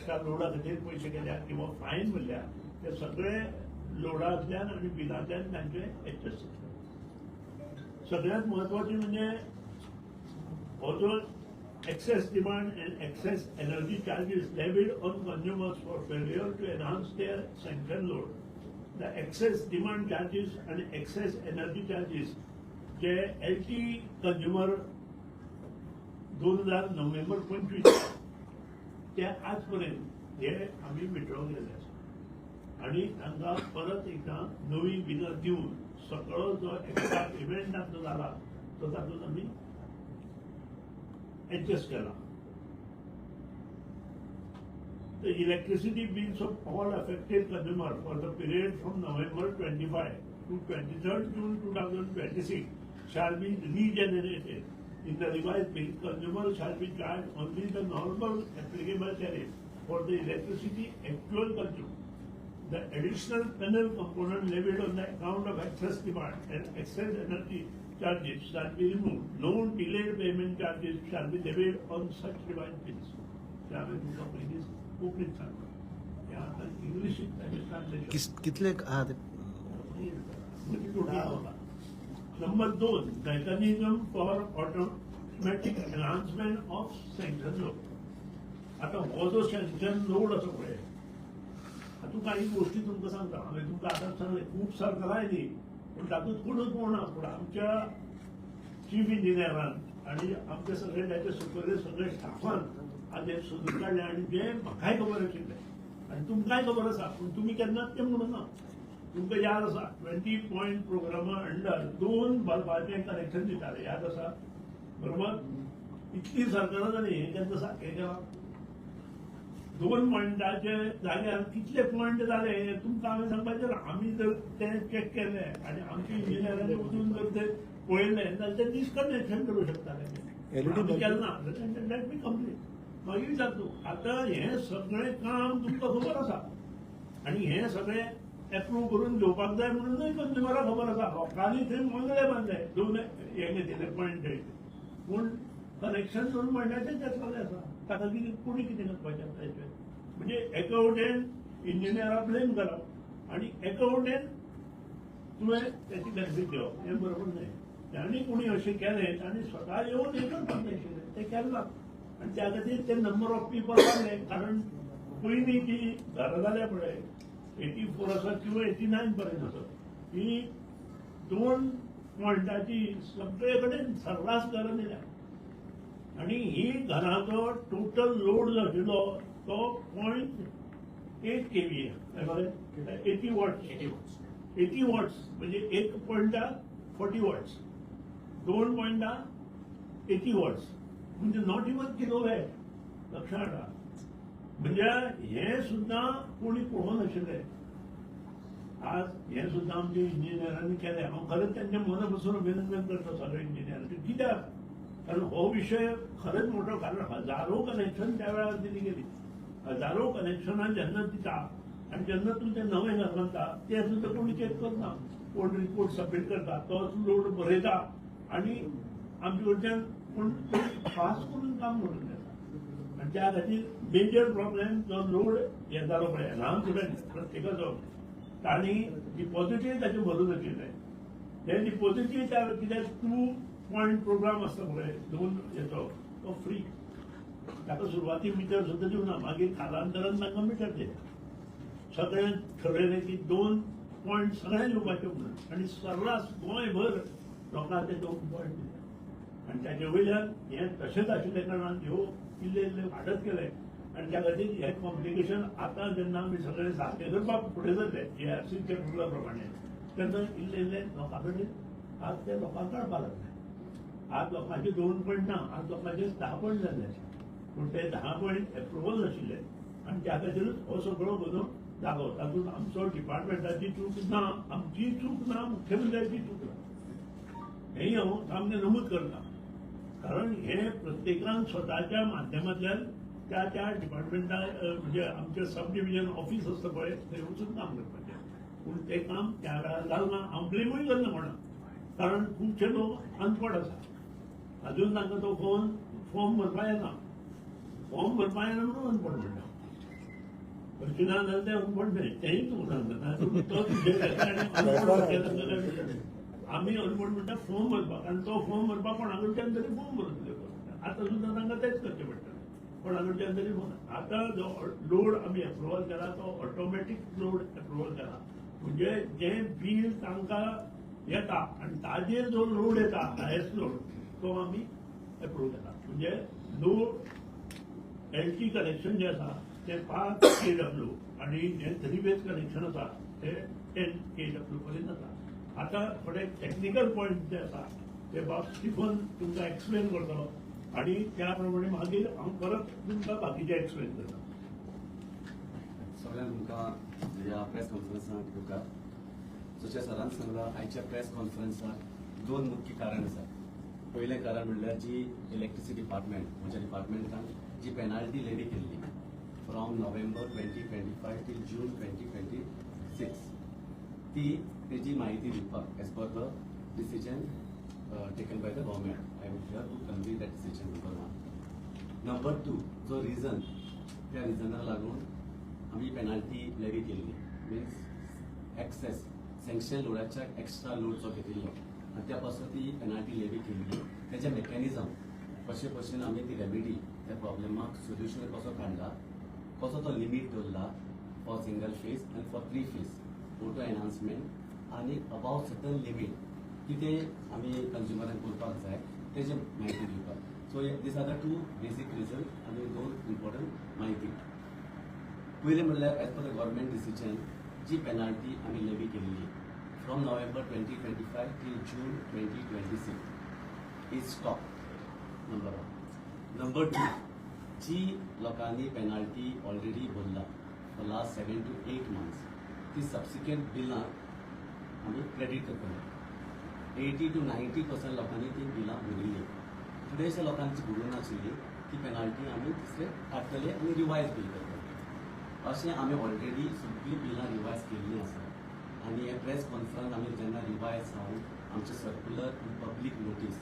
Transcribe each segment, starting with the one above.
Extra लोडा खातीर पयशे केल्या किंवा फायन भरल्या ते सगळे लोडांतल्यान आनी बिलांतल्यान तांचे एडजस्ट जाता. सगळ्यांत म्हत्वाचें म्हणजे हो जो excess demand and excess energy charges levied on consumers for failure to enhance their sanction load. The excess demand charges and excess energy charges जे LT consumer 2000 नोव्हेंबर 25 ते आजपर्यंत हे आम्ही विड्रॉ केले आसा आणि तांकां परत एकदा नवी बिलां दिवन सगळो जो एक्स्ट्रा इव्हेंट तांचो जाला तो तातूंत आमी adjust kela. The electricity bills of all affected consumers for the period from November 25 to 23rd June 2026 shall be regenerated. In the revised bill, consumers shall be charged only the normal applicable tariff for the electricity actual consumed. The additional penal component levied on the account of excess demand and excess energy charges shall be removed. No delayed payment charges shall be levied on such revised bills. त्यामुळे तुमका पहिलीच कोंकणीत सांगतो. या आता इंग्लिशीत त्याचे translation कितले number 2 mechanism for automatic enhancement of sanction load. आता हो जो सँक्शन लोड असो पळय हातूंत काही गोष्टी तुमकां सांगता. हांवें तुमकां आतां सांगलें खूब सरकारां न्ही पण तातूंत कोणूच पळोवना. पूण आमच्या चीफ इंजिनियरान आणि आमचे सगळे त्याचे सुपरियर सगळे स्टाफान आज एक सोदून काडलें आनी जे म्हाकाय खबर आशिल्लें आनी तुमकांय खबर आसा पूण तुमी केन्नाच तें म्हणूना. तुमकां याद आसा 20 पॉयंट प्रोग्रामा अंडर 2 बल्बाचें कनेक्शन दिताले याद आसा बरोबर. इतली सरकारां जाली हें केन्ना सारकें केलां. 2 पॉयंटाचे जाग्यार कितले पॉयंट जाले तुमकां हांवें सांगपाचें ना. आमी जर तें चॅक केलें आनी आमच्या इंजिनियरांनी वचून जर ते पळयलें जाल्यार ते डिस्कनेक्शन करूं शकताले. आमी केलें ना लेट मी कंप्लीट मागीर जातलो. आतां हें सगळें काम तुमकां खबर आसा आनी हें सगळें एप्रूव करून घेवपाक जाय म्हणूनय कंज्युमराक खबर आसा. लोकांनी थंय मंगळे बांदले 2 हे घेतिल्ले पॉयंट पूण कनेक्शन 2 पॉयंटाचें घेतलेलें आसा. ताका कितें कोणी कितें करपाचें ताचें म्हणजे एका वटेन इंजिनियराक ब्लेम करप आनी एका वटेन तुवें त्याची बेनिफीट घेवप हें बरोबर न्हय. तांणी कोणी अशें केलें तांणी स्वता येवन हें करपाक जाय आशिल्लें तें केलें ना. आनी त्या खातीर ते नंबर ऑफ पीपल वाडले. कारण पयलीं जी घरां जाल्या पळय 84 आसा किंवा 89 पर्यंत आसत ही 2 पॉयंटाची सगळे कडेन सर्रास घरां दिल्या आणि ही घराचो टोटल लोड जो आशिल्लो तो 0.8 kVA बरें 80 वॉट्स 80 वॉट्स म्हणजे 1 पॉयंटाक 40 वॉट्स 2 पॉयंटाक 80 वॉट्स म्हणजे नॉट इवन किलोवॅट. लक्षात हाडा. म्हणजे हे सुद्दां कोणी पळोवंक नाशिल्लें. आज हे सुद्दां आमच्या इंजिनियरांनी केलें. हांव खरेंच त्यांच्या मना पासून अभिनंदन करता सगळ्या इंजिनियरांचें. कित्याक कारण हो विषय खरंच मोठो. कारण हजारो कनेक्शन त्या वेळार दिली गेली. हजारो कनेक्शनां जेन्ना दिता आनी जेन्ना तूं तें नवें घर बांदता तें सुद्दां कोणी चॅक करना. कोण रिपोर्ट सबमीट करता तोच लोड बरयता आनी आमचे कडच्यान पूण फास्ट करून काम करून घेता. आनी त्या खातीर मेजर प्रॉब्लेम जो लोड हे जालो पळय ल्हान स्टुडंट प्रत्येकाचो तांणी डिपॉझिटूय ताचें भरूंक नाशिल्लें. हे डिपॉझिटूय त्या कित्याक 2 पॉयंट प्रोग्राम आसता पळय 2 हेचो तो फ्री. ताका सुरवातीक मिटर सुद्दां दिवना. मागीर कालांतरान तांकां मिटर दिलें. सगळें ठरयलें की 2 पॉयंट सगळ्यांक येवपाचे म्हणून आनी सर्रास गोंयभर लोकांक ते 2 पॉयंट दिले. आनी ताचे वयल्यान हें तशेंच आशिल्ले कारणान ह्यो इल्ले इल्ले वाडत गेले आनी त्या खातीर हें कॉम्प्लिकेशन आतां जेन्ना आमी सगळें सारकें करपाक फुडें सरले JRCच्या रुला प्रमाणे तेन्ना इल्ले इल्ले लोकां कडेन आज ते लोकांक कळपाक लागले. आज लोकांचे 2 पॉयंट ना आज लोकांचे 10 पॉयंट जाल्ले. पूण ते 10 पॉयंट एप्रुवल नाशिल्ले आनी त्या खातीरच हो सगळो बदल जालो. तातूंत आमचो डिपार्टमेंटाची चूक ना आमची चूक ना मुख्यमंत्र्याची चूक ना हेंय हांव सामकें नमूद करता. कारण हे प्रत्येकान स्वताच्या माध्यमांतल्यान त्या त्या डिपार्टमेंटा म्हणजे आमचे सब डिव्हिजन ऑफिस आसता पळय थंय वचून काम करपाचें. पूण तें काम त्या वेळार जालें ना. हांव ब्लेमूय करना कोणाक. कारण खुबशे लोक अनपड आसा. अजून तांकां तो फॉर्म भरपा येना. फॉर्म भरपा येना म्हणून अनपड म्हणटा. अर्चना जाल्यार तें अनबंड तेंय तूं सांगता तो तुजे आमी अनबंड म्हणटा फॉर्म भरपाक आनी तो फॉर्म भरपाक कोणाकडच्यान तरी फॉर्म भरून दिवचो आतां सुद्दां तांकां तेंच करचें पडटलें कोणाकडच्यान तरी आतां जो लोड आमी अप्रुवल केला तो ऑटोमॅटीक लोड अप्रुवल केला म्हणजे जें बील तांकां येता आनी ताजेर जो लोड येता हायस्ट लोड तो आमी अप्रूव केला म्हणजे लोड एलटी कनेक्शन जें आसा ते 5 KW आणि जे 3 फेज कनेक्शन आसा ते 10 KW पर्यंत आसा आतां थोडे टेक्निकल पॉयंट जे आसा ते बाब स्टिफन तुमकां एक्सप्लेन करतलो आणि त्या प्रमाणे मागीर हांव परत तुमकां बाकीचे एक्सप्लेन करता सगळ्यांक तुमकां ह्या प्रेस कॉन्फरन्साक तुका जशें सरान सांगलां आयच्या प्रेस कॉन्फरन्साक 2 मुख्य कारण आसात पयलें कारण म्हणल्यार जी इलेक्ट्रिसिटी डिपार्टमेंट म्हज्या डिपार्टमेंटान जी पेनाल्टी लेवी केल्ली फ्रॉम नोव्हेंबर 2025 टील जून 2026 तेजी म्हायती दिवपाक age per the decision taken by the government. I would here to convey that decision number 1. Number 2, जो reason, त्या रिजनाक लागून आम्ही पेनाल्टी लेवी केल्ली मीन्स एक्सेस सँक्शन लोडाच्या एक्स्ट्रा लोड जो घेतिल्लो आनी त्या पासून ती पेनाल्टी लेवी केल्ली तेजे मेकॅनिझम कशे भशेन आमी ती रेमेडी त्या प्रॉब्लेमाक सोल्युशन कसो काडला कसो तो लिमीट दवरला फॉर सिंगल फेज आनी फॉर 3 फेज ऑटो एनहान्समेंट आनी अबाउट सर्टन लिमीट कितें आमी कंज्युमरांक करपाक जाय तेजे म्हायती दिवपाक सो दीस आर द 2 बेसीक रिजन आनी 2 इम्पॉर्टंट म्हायती पयलें म्हणल्यार as per the government decision जी पेनाल्टी आमी लेवी केल्ली from November 2025 till June 2026 is stop number 1 number 2 जी लोकांनी पेनाल्टी ऑलरेडी भरला फॉर लास्ट 7 to 8 months ती सबसिक्वेंट बिलां आमी क्रेडीट करतले 80 to 90% लोकांनी ती बिलां भरिल्ली थोडेशे लोकांची भरूं नाशिल्ली ती पेनाल्टी आमी दुसरे काडटले आनी रिवायज बील करतले अशें आमी ऑलरेडी सगळीं बिलां रिवायज केल्लीं आसा आनी हे प्रेस कॉन्फरन्स आमी जेन्ना रिवायज जावन आमचे सर्क्युलर आनी पब्लीक नोटीस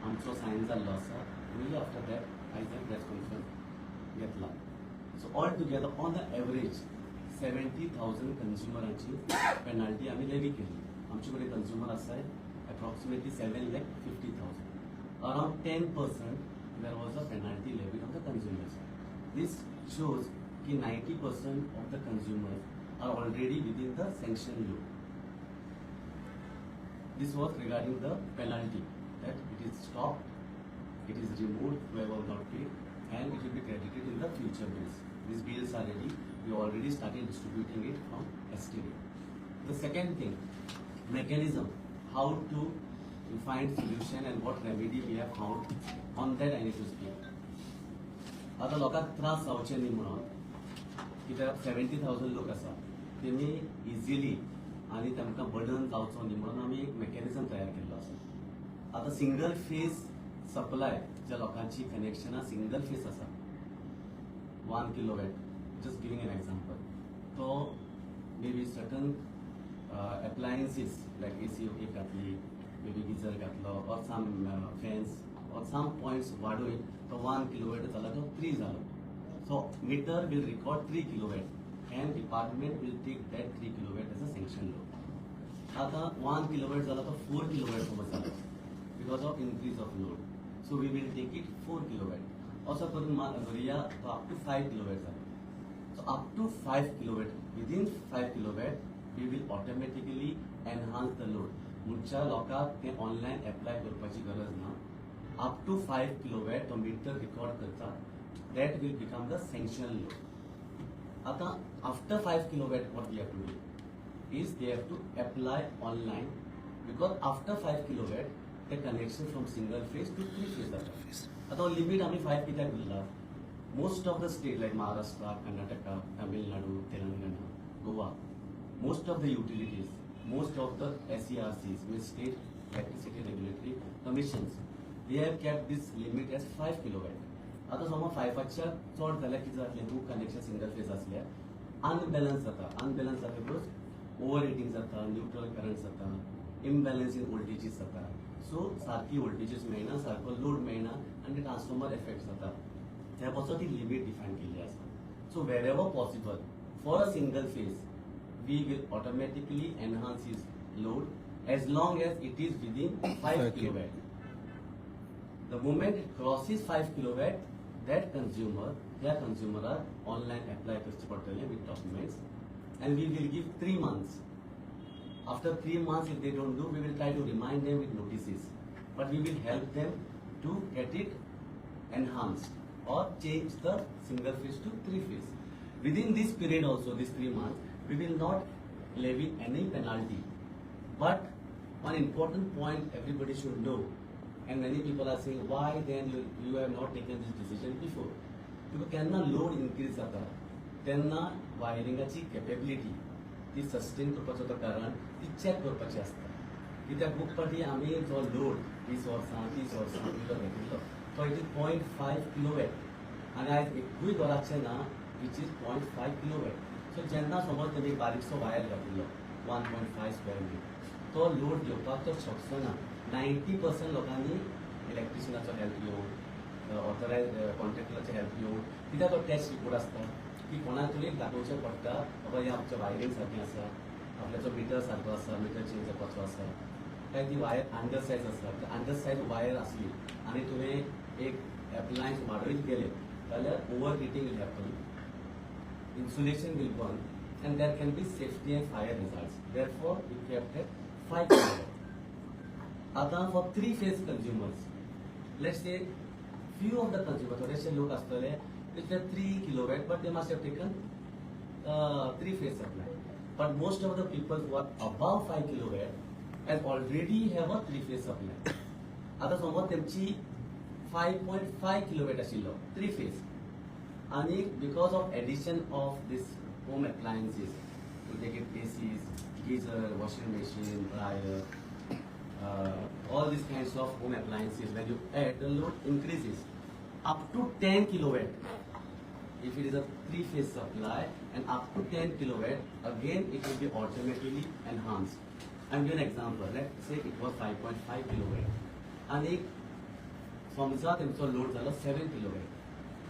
आमचो सायन जाल्लो आसा इमिडिएटली आफ्टर दॅट आयज हे प्रेस कॉन्फरन्स घेतला so all together on the average 70,000 कंज्युमरांची पेनाल्टी आमी लेवी केल्ली आमचे कडेन कंज्युमर आसाय approximately 7,50,000. Around 10% there was a penalty levied on the consumers. This shows that 90% of the consumers are already within the sanction law. This was regarding the penalty that it is stopped, it is removed whoever not paid, and it will be credited in the future bills. These bills are ready. We already started distributing it from yesterday. The second thing, mechanism. How to find solution and what remedy we have found on that I need to speak. आता लोकांक त्रास जावचे न्ही म्हणून कित्याक 70,000 लोक आसा तेमी इजिली आनी तांकां बर्डन जावचो न्ही म्हणून आमी एक मेकॅनिझम तयार केल्लो आसा आता सिंगल फेज सप्लाय ज्या लोकांची कनेक्शनां सिंगल फेज आसा 1 kilowatt just giving an example to may be certain appliances like AC घातली maybe geyser घातलो or some fans or some points वाडोवन तो 1 kilowatt जाला तो 3 जालो so meter will record 3 kilowatt and department will take that 3 kilowatt as a sanction load आता 1 kilowatt जाला तो 4 kilowatt समज जालो because of increase of load so we will take it 4 kilowatt असो करून धरुया तो up to 5 kilowatt जालो so up to 5 kilowatt within 5 kilowatt we will automatically enhance the load. मुख्य लोकांक ते ऑनलाइन अप्लाय करपाची गरज ना. Up to 5 kilowatt तो मीटर रिकॉर्ड करता. That will become the sanction load. आता after 5 kilowatt what we have to do is they have to apply online because after 5 kilowatt the connection from single phase to 3 phase जाता. आता limit आम्ही 5 कित्याक दिला. Most of the state like Maharashtra, Karnataka, Tamil Nadu, Telangana, Goa. Most of the utilities, most of the SERCs, with state electricity regulatory commissions, they have kept this limit as 5 kilowatt. आता समज 5च्या चड जाल्यार कितें जातलें to connection single phase आसल्यार unbalance जाता because over heating जाता neutral current जाता इम्बॅलन्स इन वोल्टेजीस जाता सो सारकी वोल्टेजीस मेळना सारको लोड मेळना आनी ट्रान्सफॉर्मर एफेक्ट जाता त्या पासून ती लिमीट डिफायन केल्ली आसा so wherever possible for a single phase, we will automatically enhance its load as long as it is within 5 kilowatt. The moment it crosses 5 kilowatt, that consumer are online apply portal with documents, and we will give 3 months. After 3 months, if they don't do, we will try to remind them with notices. But we will help them to get it enhanced or change the single phase to 3 phase. Within this period also, this 3 months, we will not levy any penalty. But one important point everybody should know, and many people are saying, why then you have not taken this decision before? Because केन्ना load increase जाता, तेन्ना wiringaची capability ती sustain करपाचो तो कारण ती check करपाची आसता. कित्याक खूब फाटी आमी जो load 20 वर्सां 30 वर्सां पयलो घेतिल्लो तो it is 0.5 kilowatt आनी आयज एकूय घराचें ना which is 0.5 kilowatt. So जेन्ना समज तुमी बारीकसो वायर घातिल्लो 1.5 square meter तो load घेवपाक तो शकचो ना. 90% लोकांनी इलेक्ट्रिशियनाचो हेल्प घेवन ऑथरायज कॉन्ट्रॅक्टराचो हेल्प घेवन कित्याक तो टेस्ट रिपोर्ट आसता की कोणाक तरी दाखोवचें पडटा बाबा हें आमचें वायरींग सारकें आसा, आपल्याचो मिटर सारको आसा, मिटर चेंज करपाचो आसा, काय ती वायर अंडर सायज आसा, अंडर सायज वायर आसली आनी तुवें एक एप्लायन्स वाडयत गेले जाल्यार overheating will happen, insulation will burn, and there can be safety and fire results. Therefore, we kept at 5 kilowatt. आता for 3-phase consumers, let's say few of the consumers, थोडेशे लोक आसतले, which are 3 kilowatt, but they must have taken 3-phase supply. But most of the people who are above 5 kilowatt and already have a 3-phase supply. आता समज तेमची 5.5 kilowatt आशिल्लो 3-phase. And because of addition of this home appliances, you take it ACs, geyser, washing machine, dryer, all these kinds of home appliances, when you add, the load increases up to 10 kilowatt. If it is a 3-phase supply and up to 10 kilowatt, again it will be automatically enhanced. I'm giving an example. Let's say it was 5.5 kilowatt. And समजा तेमचो load झालो 7 kilowatt.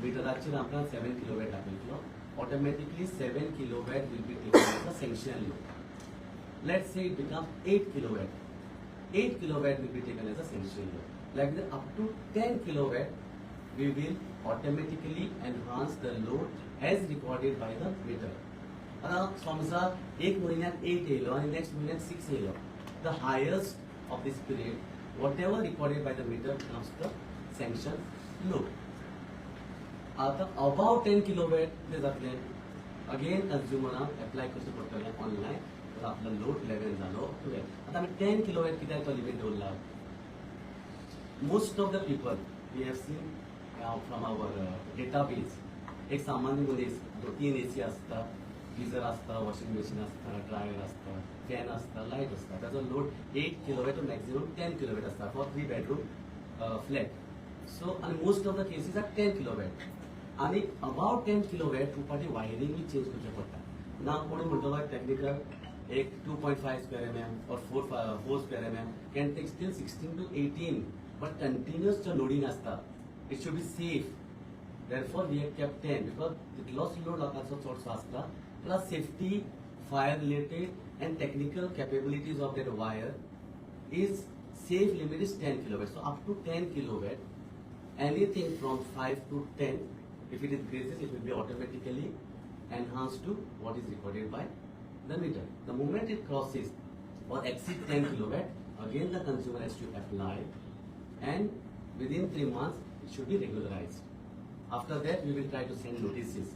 मीटराचेर आमकां 7 kilowatt दाखयतलो. Automatically 7 kilowatt will be taken as a sanction load. Let's say it becomes 8 kilowatt. 8 kilowatt will be taken as a sanction load. Like that, up to 10 kilowatt, we will automatically enhance the load as recorded by the meter. आता समजा एक महिन्यात 8 येयलो आणि next महिन्यात 6 येयलो. The highest of this period, whatever recorded by the meter becomes the sanction load. आता above 10 kilowatt ते जातले अगेन कंज्युमराक एप्लाय करचें पडटलें ऑनलायन, तर आपलो लोड लेवल जालो 12. आता आमी 10 kilowatt कित्याक तो लिमीट दवरला? Most of the people we have seen from our database, एक सामान्य मनीस 2-3 AC आसता, गीजर आसता, वॉशिंग मशीन आसता, ड्रायर आसता, फॅन आसता, लायट आसता, ताजो load 8 kilowatt to maximum 10 kilowatt आसता for 3 bedroom flat. So and most of the cases are 10 kilowatt. आणि अबाउट 10 kilowatt खूप फाटी वायरिंग बी चेंज करचें पडटा. ना कोणी म्हणटलो टेक्निकल एक 2.5 square mm or 4 square mm can take still 16 to 18, but continuous जो loading आसता, it should be safe. Therefore we have kept 10 because it loss load लोकांचो चडसो आसता, plus safety, fire related and technical capabilities of that wire is safe limit is 10 kilowatt. So up to 10 kilowatt, anything from 5 to 10, if it increases, it will be automatically enhanced to what is recorded by the meter. The moment it crosses or exceeds 10 kilowatt, again the consumer has to apply, and within 3 months it should be regularized. After that, we will try to send notices.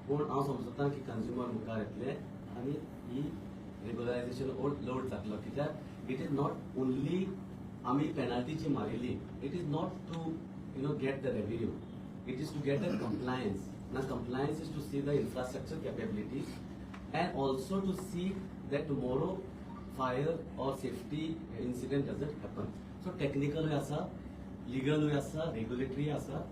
पूण हांव समजता की consumer मुखार येतले आनी ही regularisation load जातलो, कित्याक it is not only आमी पेनाल्टी जी मारिल्ली, it is not to get the revenue, it is to get a compliance. Now compliance is to see the infrastructure capabilities and also to see that tomorrow fire or safety incident doesn't happen. So technical way asa, legal way asa, regulatory asa,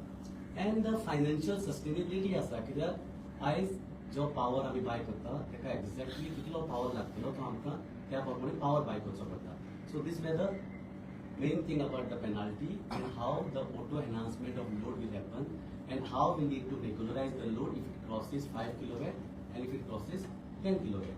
and the financial sustainability asa. कित्याक आयज जो power आमी bye करता तेका exactly कितलो power लागतलो तो आमकां त्या प्रमाणे पावर बाय करचो पडटा. So this way the main thing about the penalty and how the auto enhancement of load will happen and how we need to regularize the load if it crosses 5 kilowatt and if it crosses 10 kilowatt.